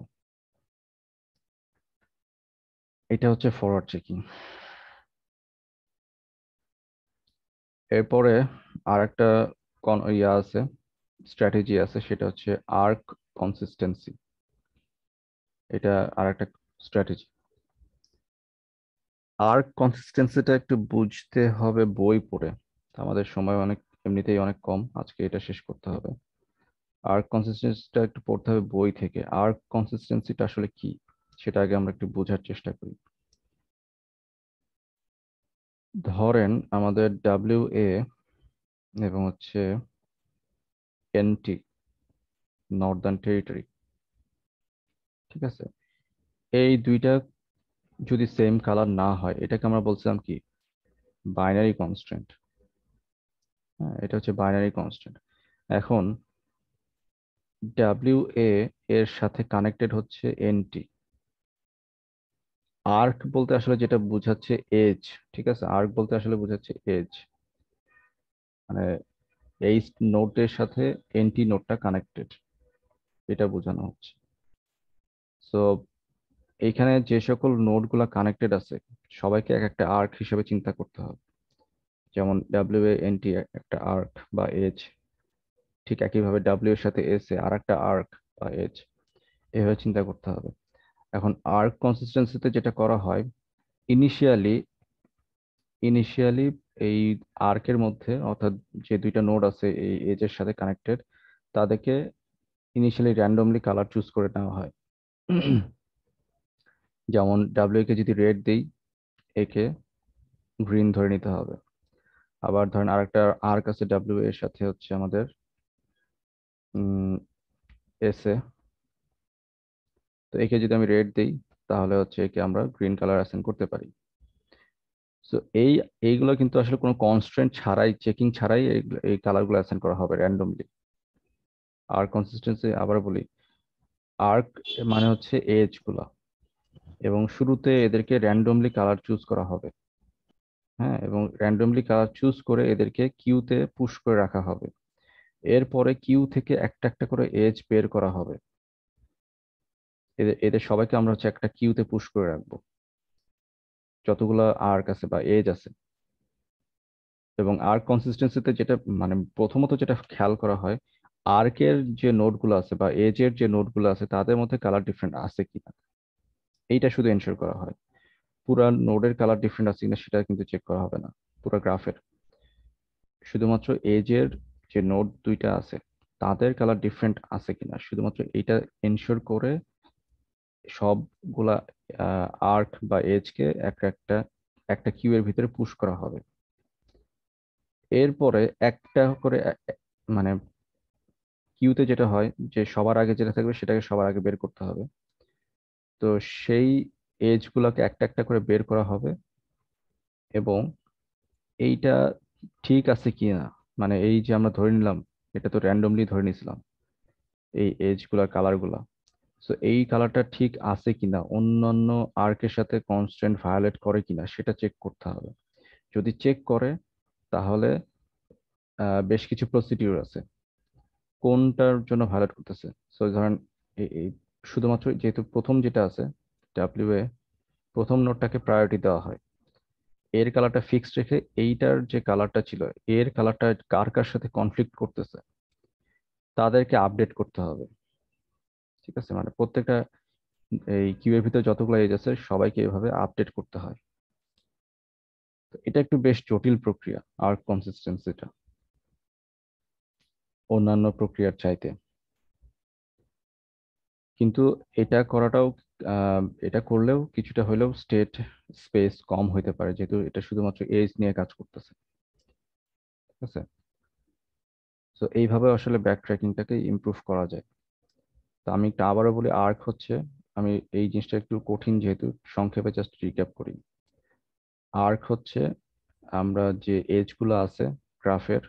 এটা হচ্ছে ফরওয়ার্ড চেকিং। এরপরে আর একটা ইয়া আছে, স্ট্র্যাটেজি আছে, সেটা হচ্ছে আর্ক কনসিস্টেন্সি। এটা আর একটা স্ট্র্যাটেজি। আর্ক কনসিস্টেন্সিটা একটু বুঝতে হবে বই পড়ে, আমাদের সময় অনেক এমনিতেই অনেক কম, আজকে এটা শেষ করতে হবে। আর্ক কনসিস্টেন্সিটা একটু পড়তে হবে বই থেকে। আর্ক কনসিস্টেন্সিটা আসলে কি সেটা আগে আমরা একটু বোঝার চেষ্টা করি। ধরেন আমাদের ডাব্লিউ এ এবং হচ্ছে এনটি, নর্দার্ন টেরিটরি, ঠিক আছে, এই দুইটা যদি সেম কালার না হয়, এটাকে আমরা বলছিলাম কি, বাইনারি কনস্ট্যান্ট। হ্যাঁ, এটা হচ্ছে বাইনারি কনস্ট্যান্ট। এখন ডাব্লিউ এর সাথে কানেক্টেড হচ্ছে এনটি। আর্ক বলতে আসলে যেটা বোঝাচ্ছে এজ, ঠিক আছে, আর্ক বলতে আসলে বোঝাচ্ছে এজ, মানে এই নোটের সাথে এনটি নোটটা কানেক্টেড, এটা বোঝানো হচ্ছে। সো এইখানে যে সকল নোডগুলা কানেক্টেড আছে, সবাইকে এক একটা আর্ক হিসেবে চিন্তা করতে হবে। যেমন ডাব্লিউ এন টি একটা আর্ক বা এজ, ঠিক একইভাবে ডাব্লিউ এর সাথে এস এ আর একটা আর্ক বা এজ, এভাবে চিন্তা করতে হবে। এখন আর্ক কনসিস্টেন্সিতে যেটা করা হয়, ইনিশিয়ালি ইনিশিয়ালি এই আর্কের মধ্যে, অর্থাৎ যে দুইটা নোড আছে এই এজের সাথে কানেক্টেড, তাদেরকে ইনিশিয়ালি র্যান্ডমলি কালার চুজ করে নেওয়া হয়। যেমন ডাব্লিউ কে যদি রেড দেই, একে গ্রিন ধরে নিতে হবে। আবার ধরেন আরেকটা আর্ক আছে ডাব্লিউ এর সাথে হচ্ছে আমাদের এস এ, তো একে যদি আমি রেড দিই, তাহলে হচ্ছে একে আমরা গ্রিন কালার অ্যাসাইন করতে পারি। তো এইগুলো কিন্তু আসলে কোনো কনস্ট্রেন্ট ছাড়াই, চেকিং ছাড়াই এই কালারগুলো অ্যাসাইন করা হবে র্যান্ডমলি। আর কনসিস্টেন্সি আবার বলি, আর্ক মানে হচ্ছে এজ গুলা, এবং শুরুতে এদেরকে র্যান্ডমলি কালার চুজ করা হবে। হ্যাঁ, এবং র্যান্ডমলি কালার চুজ করে এদেরকে কিউতে পুশ করে রাখা হবে। এরপরে কিউ থেকে একটা একটা করে এজ বের করা হবে। এদের এদের সবাইকে আমরা হচ্ছে একটা কিউতে পুশ করে রাখবো, যতগুলো আর্ক আছে বা এজ আছে। এবং আর্ক কনসিস্টেন্সিতে যেটা মানে প্রথমত যেটা খেয়াল করা হয়, আর্কের যে নোডগুলো আছে বা এজের যে নোডগুলো আছে তাদের মধ্যে কালার ডিফারেন্ট আছে কিনা, এইটা শুধু এনশিওর করা হয়। পুরা নোডের কালার ডিফারেন্ট আছে কিনা সেটা কিন্তু চেক করা হবে না পুরো গ্রাফের। শুধুমাত্র এজের যে নোড দুইটা আছে তাদের কালার ডিফারেন্ট আছে কিনা, শুধুমাত্র এইটা এনশিওর করে সবগুলা আর্ক বা এজকে একটা একটা একটা কিউ এর ভিতরে পুশ করা হবে। এরপরে একটা করে মানে কিউতে যেটা হয় যে সবার আগে যেটা থাকবে সেটাকে সবার আগে বের করতে হবে। তো সেই এজ গুলাকে একটা একটা করে বের করা হবে, এবং এইটা ঠিক আছে কি না, মানে এই যে আমরা ধরে নিলাম, এটা তো র্যান্ডমলি ধরে নিছিলাম এই এজ গুলার কালার গুলা। তো এই কালারটা ঠিক আছে কিনা, অন্যান্য আর্কের সাথে কনস্ট্যান্ট ভায়োলেট করে কিনা সেটা চেক করতে হবে। যদি চেক করে, তাহলে বেশ কিছু প্রসিডিউর আছে কোনটার জন্য ভায়োলেট করতেছে। সো ধরেন এই শুধুমাত্র যেহেতু প্রথম যেটা আছে ডাব্লিউ এ, প্রথম নোটটাকে প্রায়োরিটি দেওয়া হয়। এর কালারটা ফিক্সড রেখে এইটার যে কালারটা ছিল, এর কালারটা কার কার সাথে কনফ্লিক্ট করতেছে তাদেরকে আপডেট করতে হবে। ঠিক আছে, মানে প্রত্যেকটা এই কিউ এর ভিতরে যতগুলো এজ আছে সবাইকে এভাবে আপডেট করতে হয়। তো এটা একটু বেশ জটিল প্রক্রিয়া আর কনসিস্টেন্সিটা অন্যান্য প্রক্রিয়ার চাইতে। কিন্তু এটা করাটাও এটা করলেও কিছুটা হলেও স্টেট স্পেস কম হইতে পারে, যেহেতু এটা শুধুমাত্র এজ নিয়ে কাজ করতেছে। ঠিক আছে, তো এইভাবে আসলে ব্যাক ট্র্যাকিংটাকে ইমপ্রুভ করা যায়। তো আমি একটা আবারও বলি, আর্ক হচ্ছে, আমি এই জিনিসটা একটু কঠিন যেহেতু সংক্ষেপে জাস্ট রিক্যাপ করি। আর্ক হচ্ছে আমরা যে এজ গুলো আছে গ্রাফের,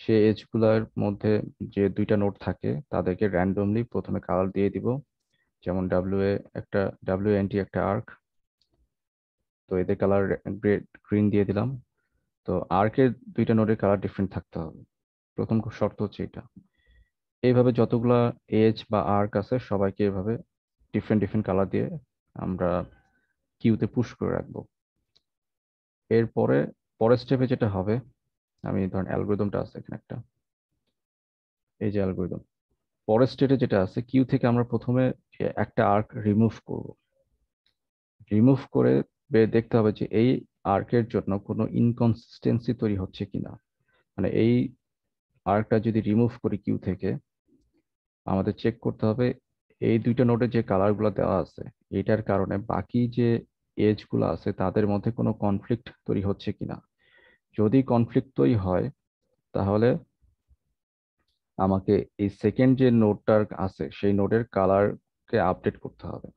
সে এজ গুলার মধ্যে যে দুইটা নোড থাকে তাদেরকে র্যান্ডমলি প্রথমে কালার দিয়ে দিব। যেমন ডাব্লিউ এন টি একটা আর্ক, তো এদের কালার গ্রিন দিয়ে দিলাম। তো আর্কের দুইটা নোডের কালার ডিফারেন্ট থাকতে হবে, প্রথম শর্ত হচ্ছে এটা। এইভাবে যতগুলা এজ বা আর্ক আছে সবাইকে এভাবে ডিফারেন্ট ডিফারেন্ট কালার দিয়ে আমরা কিউতে পুশ করে রাখবো। এরপরে পরের স্টেপে যেটা হবে, আমি ধরেন অ্যালগোরিদমটা আছে এখানে একটা, এই যে অ্যালগোরিদম, পরের স্টেটে যেটা আছে কিউ থেকে আমরা প্রথমে একটা আর্ক রিমুভ করব। রিমুভ করে দেখতে হবে যে এই আর্কের জন্য কোনো ইনকনসিস্টেন্সি তৈরি হচ্ছে কিনা। মানে এই আর্কটা যদি রিমুভ করি কিউ থেকে, আমাদের চেক করতে হবে এই দুইটা নোডে যে কালারগুলো দেওয়া আছে এটার কারণে বাকি যে এজ গুলো আছে তাদের মধ্যে কোনো কনফ্লিক্ট তৈরি হচ্ছে কিনা। যদি কনফ্লিক্ট তৈরি হয় তাহলে আমাকে এই সেকেন্ড যে নোডটার আছে সেই নোডের কালারকে আপডেট করতে হবে।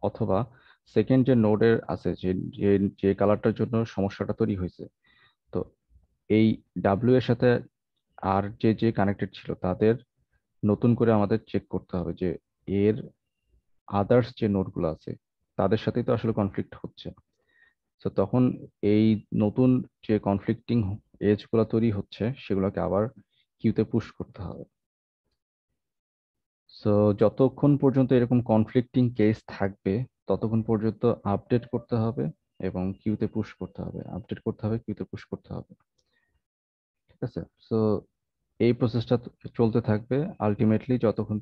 অথবা সেকেন্ড যে নোডের আছে যে যে যে কালারটার জন্য সমস্যাটা তৈরি হয়েছে, তো এই ডাব্লিউ এর সাথে আর যে যে কানেক্টেড ছিল তাদের নতুন করে আমাদের চেক করতে হবে যে এর আদার্স যে নোডগুলো আছে তাদের সাথেই তো আসলে কনফ্লিক্ট হচ্ছে। তো তখন এই নতুন যে কনফ্লিক্টিং এজ গুলো তৈরি হচ্ছে সেগুলোকে আবার কিউতে পুশ করতে হবে। সো যতক্ষণ পর্যন্ত এরকম কনফ্লিক্টিং কেস থাকবে ততক্ষণ পর্যন্ত আপডেট করতে হবে এবং কিউতে পুশ করতে হবে, আপডেট করতে হবে, কিউতে পুশ করতে হবে। ঠিক আছে। সো এই প্রসেসটা চলতে থাকবে আলটিমেটলি যতক্ষণ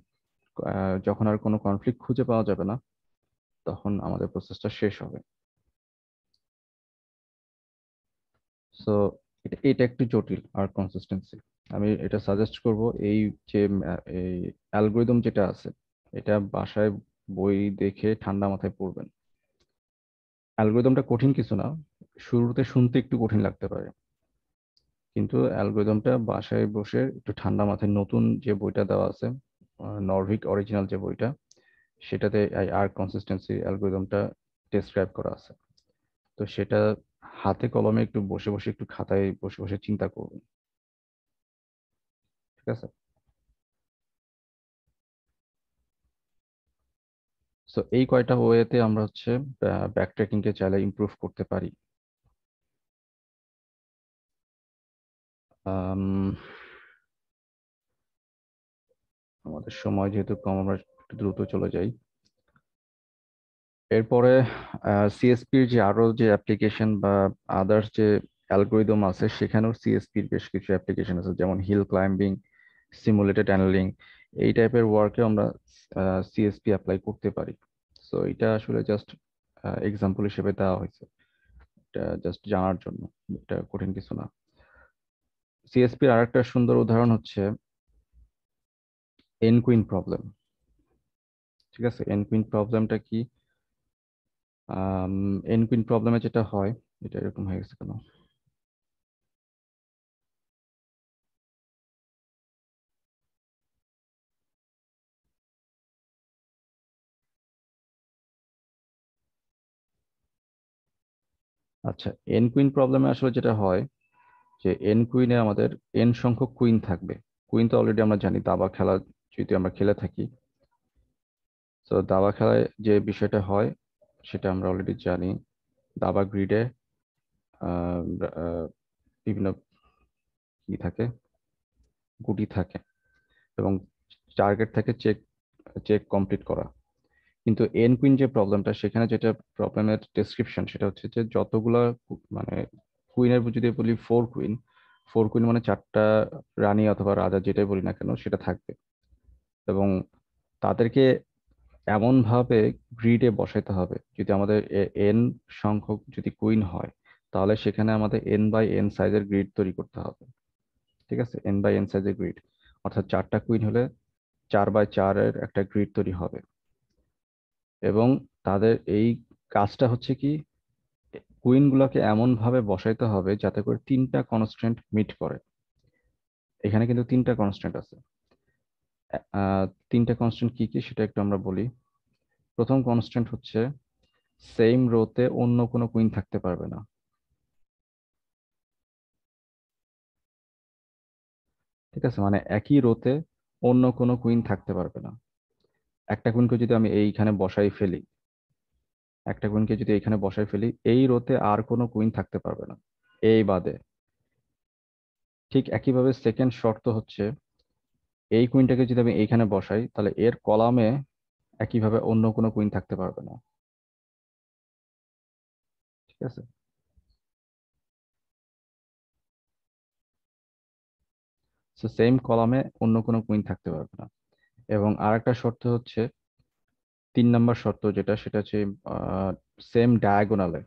যখন আর কোনো কনফ্লিক্ট খুঁজে পাওয়া যাবে না তখন আমাদের প্রসেসটা শেষ হবে। সো এটা একটু জটিল আর কনসিস্টেন্সি। আমি এটা সাজেস্ট করব এই যে এই অ্যালগোরিদম যেটা আছে এটা বাসায় বই দেখে ঠান্ডা মাথায় পড়বেন। অ্যালগোরিদমটা কঠিন কিছু না, শুরুতে শুনতে একটু কঠিন লাগতে পারে, কিন্তু অ্যালগোরিদমটা বাসায় বসে একটু ঠান্ডা মাথায় নতুন যে বইটা দেওয়া আছে নরভিক অরিজিনাল যে বইটা সেটাতে আর কনসিস্টেন্সি অ্যালগোরিদমটা ডেসক্রাইব করা আছে। তো সেটা হাতে কলমে একটু বসে বসে একটু খাতায় বসে বসে চিন্তা করবেন। ঠিক আছে। সো এই কয়টা ওয়েতে আমরা হচ্ছে ব্যাক ট্রেকিং কে চাইলে ইমপ্রুভ করতে পারি। আম, আমাদের সময় যেহেতু কম আমরা একটু দ্রুত চলে যাই। এরপরে সিএসপির যে আরো যে অ্যাপ্লিকেশন বা আদার্স যে অ্যালগোরিদম আছে সেখানেও সিএসপির বেশ কিছু অ্যাপ্লিকেশন আছে, যেমন হিল ক্লাইম্বিং, সিমুলেটেড টানেলিং, এই টাইপের ওয়ার্কে আমরা সিএসপি অ্যাপ্লাই করতে পারি। সো এটা আসলে জাস্ট এক্সাম্পল হিসেবে দেওয়া হয়েছে, এটা জাস্ট জানার জন্য, এটা কঠিন কিছু না। সিএসপির আরেকটা সুন্দর উদাহরণ হচ্ছে এনকুইন প্রবলেম। ঠিক আছে, এনকুইন প্রবলেমটা কি? এনকুইন প্রবলেমে যেটা হয়, এটা এরকম হয়ে গেছে কেন? আচ্ছা, এন কুইন প্রবলেমে আসলে যেটা হয় যে এন কুইনে আমাদের এন সংখ্যক কুইন থাকবে। কুইন তো অলরেডি আমরা জানি, দাবা খেলা যদি আমরা খেলে থাকি, তো দাবা খেলায় যে বিষয়টা হয় সেটা আমরা অলরেডি জানি। দাবা গ্রিডে বিভিন্ন কি থাকে, গুটি থাকে এবং টার্গেট থাকে চেক চেক কমপ্লিট করা। কিন্তু এন কুইন যে প্রবলেমটা, সেখানে যেটা প্রবলেমের ডেসক্রিপশন সেটা হচ্ছে যে যতগুলা মানে কুইনের যদি বলি কুইন, ফোর কুইন মানে চারটা রানী অথবা রাজা যেটাই বলি না কেন সেটা থাকবে, এবং তাদেরকে এমন ভাবে গ্রিডে বসাইতে হবে, যদি আমাদের এন সংখ্যক যদি কুইন হয় তাহলে সেখানে আমাদের এন বাই এন সাইজের গ্রিড তৈরি করতে হবে। ঠিক আছে, এন বাই এন সাইজের গ্রিড, অর্থাৎ চারটা কুইন হলে 4x4 একটা গ্রিড তৈরি হবে। এবং তাদের এই কাজটা হচ্ছে কি, কুইন গুলাকে এমন ভাবে বসাইতে হবে যাতে করে তিনটা কনস্ট্যান্ট মিট করে। এখানে কিন্তু তিনটা কনস্ট্যান্ট আছে। তিনটা কনস্ট্যান্ট কি কি সেটা একটু আমরা বলি। প্রথম কনস্ট্যান্ট হচ্ছে সেম রোতে অন্য কোনো কুইন থাকতে পারবে না। ঠিক আছে, মানে একই রোতে অন্য কোনো কুইন থাকতে পারবে না। একটা কুইনকে যদি আমি এইখানে বসাই ফেলি, একটা কুইনকে যদি এখানে বসাই ফেলি, এই রোতে আর কোনো কুইন থাকতে পারবে না এই বাদে। ঠিক একইভাবে সেকেন্ড শর্ত হচ্ছে, এই কুইনটাকে যদি আমি এইখানে বসাই তাহলে এর কলামে একইভাবে অন্য কোনো কুইন থাকতে পারবে না। ঠিক আছে? সো সেম কলামে অন্য কোনো কুইন থাকতে পারবে না। এবং আরেকটা শর্ত হচ্ছে 3 নম্বর শর্ত, যেটা সেটা হচ্ছে সেম ডায়াগোনালে।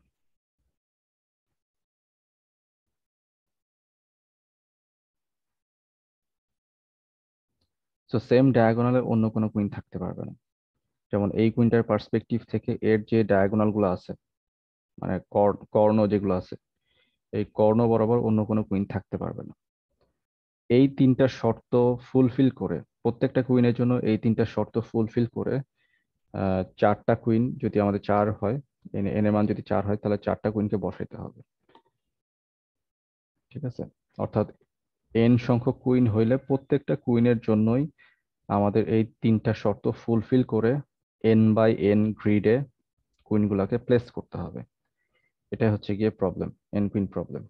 সো সেম ডায়াগোনালে অন্য কোনো কুইন থাকতে পারবে না। যেমন এই কুইনটার পার্সপেক্টিভ থেকে এর যে ডায়াগোনাল গুলো আছে, মানে কর্ণ যেগুলো আছে, এই কর্ণ বরাবর অন্য কোনো কুইন থাকতে পারবে না। এই 3টা শর্ত ফুলফিল করে, প্রত্যেকটা কুইনের জন্য এই 3টা শর্ত ফুলফিল করে 4টা কুইন, যদি আমাদের 4 হয়, এন এর মান যদি 4 হয়, তাহলে 4টা কুইনকে বসাইতে হবে। ঠিক আছে? অর্থাৎ এন সংখ্যক কুইন হইলে প্রত্যেকটা কুইনের জন্যই আমাদের এই 3টা শর্ত ফুলফিল করে এন বাই এন গ্রিডে কুইনগুলোকে প্লেস করতে হবে। এটা হচ্ছে গিয়ে প্রবলেম, এন কুইন প্রবলেম।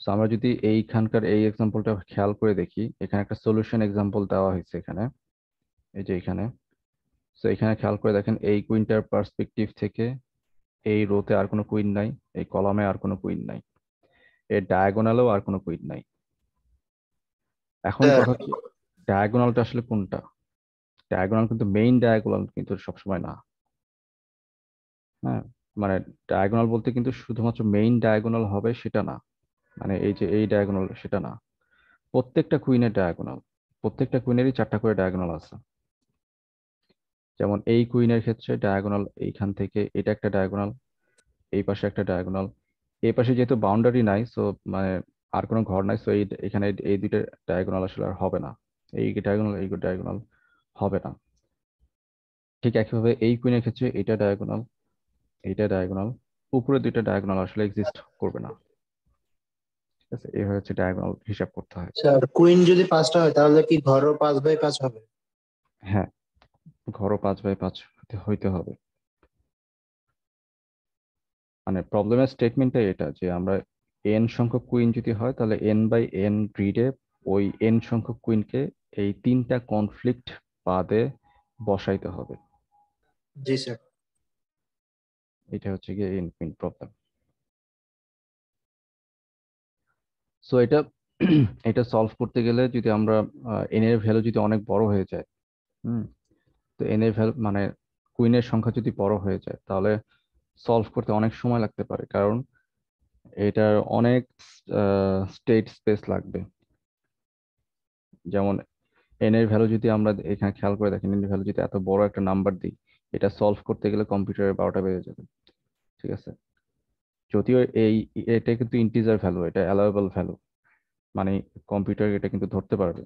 তো আমরা যদি এইখানকার এই এক্সাম্পলটা খেয়াল করে দেখি, এখানে একটা সলিউশন এক্সাম্পল দেওয়া হয়েছে এখানে, এই যে এখানে। তো এখানে খেয়াল করে দেখেন, এই কুইনটার পার্সপেক্টিভ থেকে এই রোতে আর কোনো কুইন নাই, এই কলামে আর কোনো কুইন নাই, এর ডায়াগোনালেও আর কোনো কুইন নাই। এখন হ্যাঁ, কথা হচ্ছে, ডায়াগোনালটা আসলে কোনটা? ডায়াগোনাল কিন্তু মেইন ডায়াগোনাল কিন্তু সবসময় না। হ্যাঁ, মানে ডায়াগোনাল বলতে কিন্তু শুধুমাত্র মেইন ডায়াগোনাল হবে সেটা না, মানে এই যে এই ডায়াগোনাল সেটা না। প্রত্যেকটা কুইনের ডায়াগোনাল, প্রত্যেকটা কুইনেরই 4টা করে ডায়াগোনাল আছে। যেমন এই কুইনের ক্ষেত্রে ডায়াগোনাল এইখান থেকে এটা একটা ডায়াগোনাল, এই পাশে একটা ডায়াগোনাল, এই পাশে যেহেতু বাউন্ডারি নাই, সো মানে আর কোনো ঘর নাই, সো এখানে এই দুইটা ডায়াগোনাল আসলে আর হবে না। এই ডায়াগোনাল, এই ডায়াগোনাল হবে না। ঠিক একইভাবে এই কুইনের ক্ষেত্রে এটা ডায়াগোনাল, এইটা ডায়াগোনাল, উপরে দুইটা ডায়াগোনাল আসলে এক্সিস্ট করবে না। ঠিক আছে? এইভাবে হচ্ছে ডায়াগোনাল হিসাব করতে হয়। স্যার কুইন যদি 5টা হয় তাহলে কি ঘরও 5/5 হবে? হ্যাঁ, ঘরও 5/5 হতে হইতে হবে। মানে প্রবলেমের স্টেটমেন্টটা এটা যে আমরা এন সংখ্যক কুইন যদি হয়, তাহলে এন বাই এন গ্রিডে ওই এন সংখ্যক কুইনকে এই 3টা কনফ্লিক্ট বাদে বসাইতে হবে। জি স্যার। এটা হচ্ছে গিয়ে এন কুইন প্রবলেম। সো এটা এটা সলভ করতে গেলে যদি আমরা এন এর ভ্যালু যদি অনেক বড় হয়ে যায়, হুম, তো এন এর ভ্যালু মানে কুইনের সংখ্যা যদি বড় হয়ে যায়, তাহলে সলভ করতে অনেক সময় লাগতে পারে, কারণ এটার অনেক স্টেট স্পেস লাগবে। যেমন এন এর ভ্যালু যদি আমরা এখানে খেয়াল করে দেখেন, এন এর ভ্যালু যদি এত বড় একটা নাম্বার দিই, এটা সলভ করতে গেলে কম্পিউটারের 12টা বেজে যাবে। ঠিক আছে? যদিও এটা কিন্তু ইন্টিজার ভ্যালু, এটা অ্যালাউয়েবল ভ্যালু, মানে কম্পিউটার এটা কিন্তু ধরতে পারবে।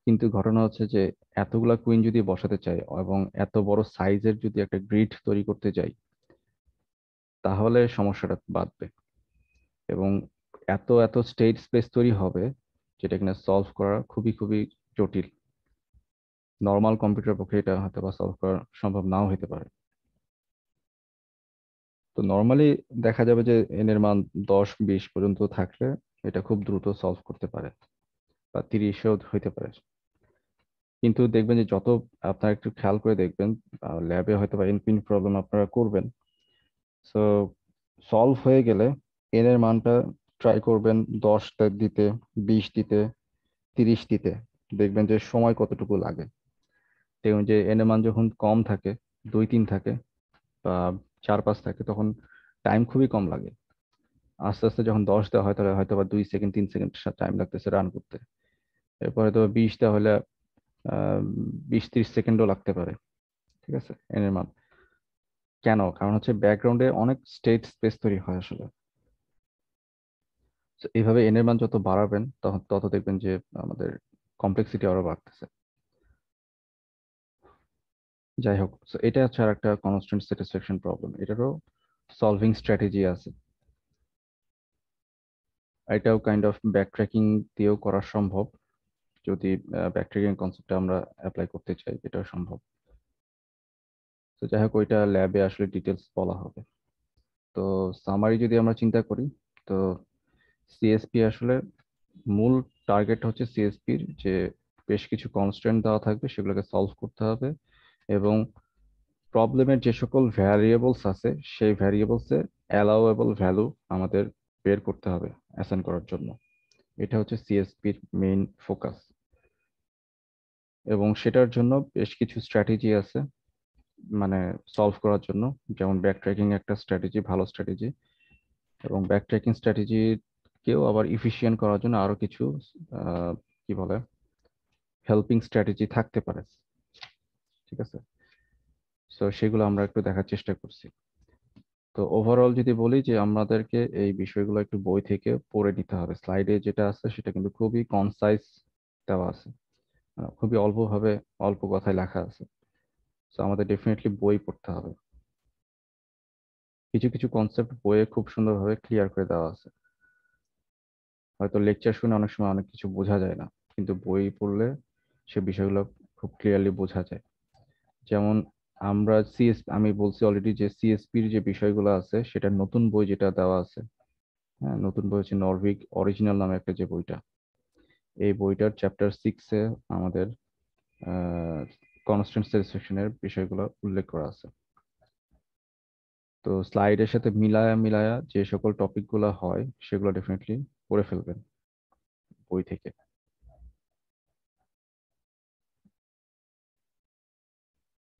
কিন্তু ঘটনা হচ্ছে যে এতগুলা কুইন যদি বসাতে চাই এবং এত বড় সাইজের যদি একটা গ্রিড তৈরি করতে যাই, তাহলে সমস্যাটা বাড়বে। এবং এত এত স্টেট স্পেস তৈরি হবে, যেটা কিনা সলভ করা খুবই খুবই জটিল। নর্মাল কম্পিউটার পক্ষে এটা হয়তো বা সলভ করা সম্ভব নাও হতে পারে। তো নর্মালি দেখা যাবে যে এন এর মান 10-20 পর্যন্ত থাকলে এটা খুব দ্রুত সলভ করতে পারে, বা 30-এও হইতে পারে। কিন্তু দেখবেন যে যত আপনারা একটু খেয়াল করে দেখবেন, ল্যাবে হয়তো বা এনপিন প্রবলেম আপনারা করবেন, সো সলভ হয়ে গেলে এন এর মানটা ট্রাই করবেন 10 দিতে, 20 দিতে, 30 দিতে, দেখবেন যে সময় কতটুকু লাগে। দেখবেন যে এন এর মান যখন কম থাকে, 2-3 থাকে বা 4-5 থাকে, তখন টাইম খুবই কম লাগে। আস্তে আস্তে যখন 10 দেওয়া হয়, তাহলে হয়তো বা 2 সেকেন্ড 3 সেকেন্ড টাইম লাগতেছে রান করতে। এরপরে তো 20 দেওয়া হলে 20-30 সেকেন্ডও লাগতে পারে। ঠিক আছে? এন এর মান কেন? কারণ হচ্ছে ব্যাকগ্রাউন্ডে অনেক স্টেট স্পেস তৈরি হয় আসলে। So, এইভাবে এন এর মান যত বাড়াবেন, তখন তত দেখবেন যে আমাদের কমপ্লেক্সিটি আরো বাড়তেছে। যাই হোক, so এটা হচ্ছে আর একটা কনস্ট্যান্ট স্যাটিসফ্যাকশন প্রবলেম, এটারও সলভিং স্ট্র্যাটেজি আছে। এটাও কাইন্ড অফ ব্যাকট্র্যাকিং দিয়েও করা সম্ভব, যদি ব্যাকট্র্যাকিং কনসেপ্টটা আমরা অ্যাপ্লাই করতে চাই, এটাও সম্ভব। তো যাই হোক ওইটা ল্যাবে আসলে ডিটেলস বলা হবে। তো সামারি যদি আমরা চিন্তা করি, তো সিএসপি আসলে মূল টার্গেট হচ্ছে সিএসপির যে বেশ কিছু কনস্ট্যান্ট দেওয়া থাকবে, সেগুলোকে সলভ করতে হবে এবং প্রবলেমের যে সকল ভ্যারিয়েবলস আছে সেই ভ্যারিয়েবলসে অ্যালাউয়েবল ভ্যালু আমাদের বের করতে হবে অ্যাসাইন করার জন্য। এটা হচ্ছে সিএসপির মেইন ফোকাস, এবং সেটার জন্য বেশ কিছু স্ট্র্যাটেজি আছে মানে সলভ করার জন্য। যেমন ব্যাক ট্র্যাকিং একটা স্ট্র্যাটেজি, ভালো স্ট্র্যাটেজি, এবং ব্যাক ট্র্যাকিং স্ট্র্যাটেজি কেও আবার ইফিশিয়েন্ট করার জন্য আরো কিছু কি বলে হেল্পিং স্ট্র্যাটেজি থাকতে পারে। ঠিক আছে, তো সেগুলো আমরা একটু দেখার চেষ্টা করছি। তো ওভারঅল যদি বলি যে আমাদেরকে এই বিষয়গুলো একটু বই থেকে পড়ে নিতে হবে। স্লাইডে যেটা আছে সেটা কিন্তু খুবই কনসাইজ দেওয়া আছে, খুবই অল্পভাবে অল্প কথায় লেখা আছে। তো আমাদের ডেফিনেটলি বই পড়তে হবে। কিছু কিছু কনসেপ্ট বইয়ে খুব সুন্দরভাবে ক্লিয়ার করে দেওয়া আছে। হয়তো লেকচার শুনে অনেক সময় অনেক কিছু বোঝা যায় না, কিন্তু বই পড়লে সে বিষয়গুলো খুব ক্লিয়ারলি বোঝা যায়। যেমন আমি বলছি অলরেডি যে সিএসপির যে বিষয়গুলো আছে সেটা নতুন বই যেটা দেওয়া আছে, হ্যাঁ, নতুন বই হচ্ছে নরভিক অরিজিনাল নামে একটা যে বইটা, এই বইটার চ্যাপ্টার 6-এ আমাদের কনস্ট্যান্ট স্যাটিসফ্যাকশনের বিষয়গুলো উল্লেখ করা আছে। তো স্লাইডের সাথে মিলায়া মিলায়া যে সকল টপিকগুলো হয় সেগুলো ডেফিনেটলি পড়ে ফেলবেন বই থেকে।